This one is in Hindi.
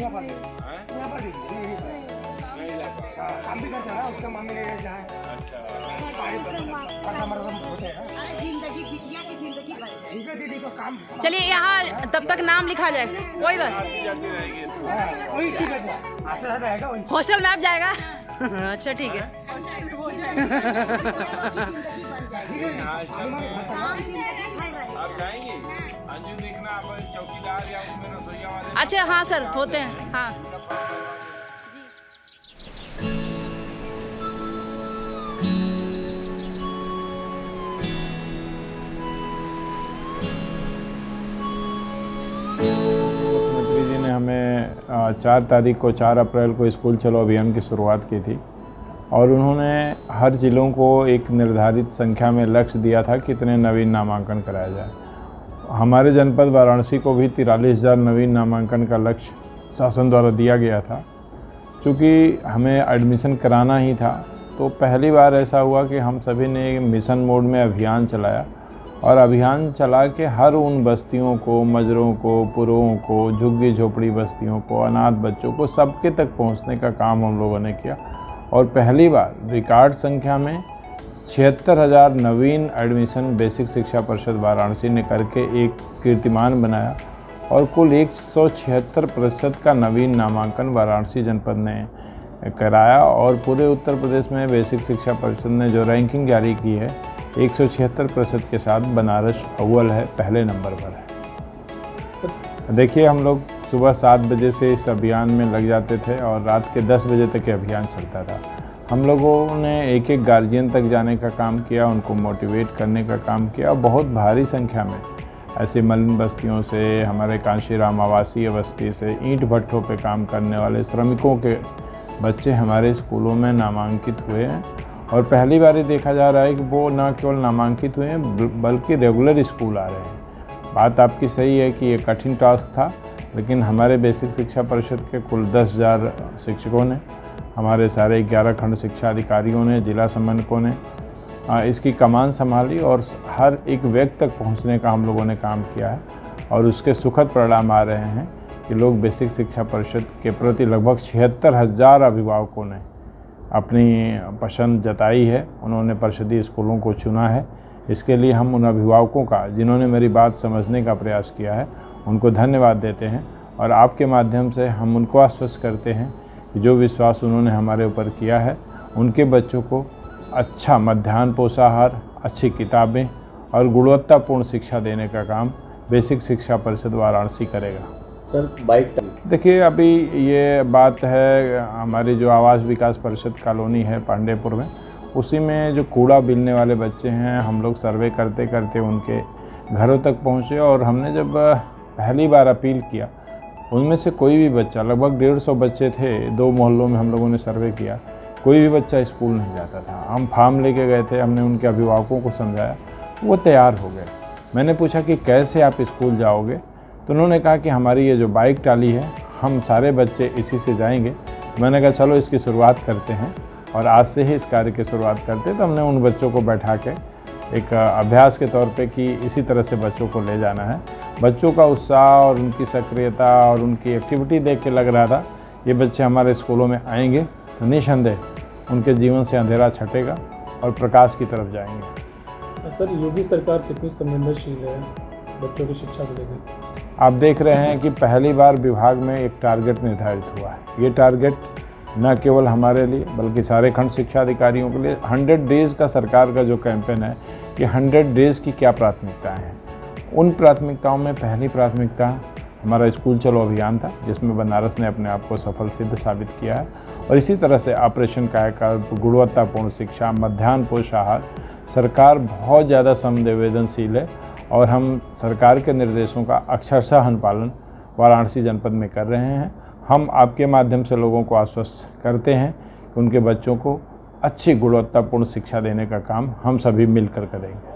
यहाँ पर दीजिए, नहीं ला पाओ। काम भी करता है उसका मम्मी ने जाए अच्छा होते हैं जिंदगी बिटिया की जिंदगी बन जाए। ठीक है दीदी तो काम चलिए यहाँ तब तक नाम लिखा जाए, कोई बात। आती जाती रहेगी स्कूल। वही ठीक है आस्ते आस्ते रहेगा वही हॉस्टल में आप जाएगा। अच्छा ठीक है। जिंदगी बन जाए। हॉस्टल में हाँ, जिंदगी भर रहे। आप जाएंगी? अंजू देखना आप चौकीदार या उसमें रसोईया वाले। अच्छा हाँ सर, होते हैं हाँ। मुख्यमंत्री जी ने हमें 4 तारीख को 4 अप्रैल को स्कूल चलो अभियान की शुरुआत की थी और उन्होंने हर ज़िलों को एक निर्धारित संख्या में लक्ष्य दिया था कितने नवीन नामांकन कराया जाए। हमारे जनपद वाराणसी को भी 43,000 नवीन नामांकन का लक्ष्य शासन द्वारा दिया गया था। चूँकि हमें एडमिशन कराना ही था तो पहली बार ऐसा हुआ कि हम सभी ने मिशन मोड में अभियान चलाया और अभियान चला के हर उन बस्तियों को, मजरों को, पुरों को, झुग्गी झोपड़ी बस्तियों को, अनाथ बच्चों को सबके तक पहुंचने का काम हम लोगों ने किया और पहली बार रिकॉर्ड संख्या में 76,000 नवीन एडमिशन बेसिक शिक्षा परिषद वाराणसी ने करके एक कीर्तिमान बनाया और कुल 176% का नवीन नामांकन वाराणसी जनपद ने कराया और पूरे उत्तर प्रदेश में बेसिक शिक्षा परिषद ने जो रैंकिंग जारी की है 176% के साथ बनारस अव्वल है, पहले नंबर पर है। देखिए हम लोग सुबह 7 बजे से इस अभियान में लग जाते थे और रात के 10 बजे तक ये अभियान चलता था। हम लोगों ने एक एक गार्जियन तक जाने का काम किया, उनको मोटिवेट करने का काम किया। बहुत भारी संख्या में ऐसी मलिन बस्तियों से, हमारे कांशीराम आवासीय बस्ती से, ईंट भट्ठों पे काम करने वाले श्रमिकों के बच्चे हमारे स्कूलों में नामांकित हुए हैं और पहली बार ये देखा जा रहा है कि वो न केवल नामांकित हुए हैं बल्कि रेगुलर स्कूल आ रहे हैं। बात आपकी सही है कि ये कठिन टास्क था, लेकिन हमारे बेसिक शिक्षा परिषद के कुल 10,000 शिक्षकों ने, हमारे सारे 11 खंड शिक्षा अधिकारियों ने, जिला समन्वयकों ने इसकी कमान संभाली और हर एक व्यक्ति तक पहुंचने का हम लोगों ने काम किया है और उसके सुखद परिणाम आ रहे हैं कि लोग बेसिक शिक्षा परिषद के प्रति लगभग 76,000 अभिभावकों ने अपनी पसंद जताई है। उन्होंने परिषदीय स्कूलों को चुना है। इसके लिए हम उन अभिभावकों का, जिन्होंने मेरी बात समझने का प्रयास किया है, उनको धन्यवाद देते हैं और आपके माध्यम से हम उनको आश्वस्त करते हैं कि जो विश्वास उन्होंने हमारे ऊपर किया है, उनके बच्चों को अच्छा मध्याह्न पोषाहार, अच्छी किताबें और गुणवत्तापूर्ण शिक्षा देने का काम बेसिक शिक्षा परिषद वाराणसी करेगा। सर बाइक देखिए अभी ये बात है, हमारी जो आवास विकास परिषद कॉलोनी है पांडेपुर में, उसी में जो कूड़ा बिलने वाले बच्चे हैं, हम लोग सर्वे करते करते उनके घरों तक पहुँचे और हमने जब पहली बार अपील किया, उनमें से कोई भी बच्चा, लगभग 150 बच्चे थे, 2 मोहल्लों में हम लोगों ने सर्वे किया, कोई भी बच्चा स्कूल नहीं जाता था। हम फार्म लेके गए थे, हमने उनके अभिभावकों को समझाया, वो तैयार हो गए। मैंने पूछा कि कैसे आप स्कूल जाओगे, तो उन्होंने कहा कि हमारी ये जो बाइक टाली है, हम सारे बच्चे इसी से जाएंगे। मैंने कहा चलो इसकी शुरुआत करते हैं और आज से ही इस कार्य की शुरुआत करते हैं। तो हमने उन बच्चों को बैठा के एक अभ्यास के तौर पे कि इसी तरह से बच्चों को ले जाना है। बच्चों का उत्साह और उनकी सक्रियता और उनकी एक्टिविटी देख के लग रहा था ये बच्चे हमारे स्कूलों में आएंगे तो निःसंदेह उनके जीवन से अंधेरा छटेगा और प्रकाश की तरफ जाएंगे। सर योगी सरकार कितनी संवेदनशील है बच्चों की शिक्षा को लेकर? आप देख रहे हैं कि पहली बार विभाग में एक टारगेट निर्धारित हुआ है। ये टारगेट न केवल हमारे लिए बल्कि सारे खंड शिक्षा अधिकारियों के लिए 100 डेज़ का सरकार का जो कैंपेन है कि 100 डेज़ की क्या प्राथमिकताएं हैं। उन प्राथमिकताओं में पहली प्राथमिकता हमारा स्कूल चलो अभियान था, जिसमें बनारस ने अपने आप को सफल सिद्ध साबित किया है और इसी तरह से ऑपरेशन कायाकल्प, गुणवत्तापूर्ण शिक्षा, मध्याह्न पोषाहार, सरकार बहुत ज़्यादा संवेदनशील है और हम सरकार के निर्देशों का अक्षरशः अनुपालन वाराणसी जनपद में कर रहे हैं। हम आपके माध्यम से लोगों को आश्वस्त करते हैं कि उनके बच्चों को अच्छी गुणवत्तापूर्ण शिक्षा देने का काम हम सभी मिलकर करेंगे।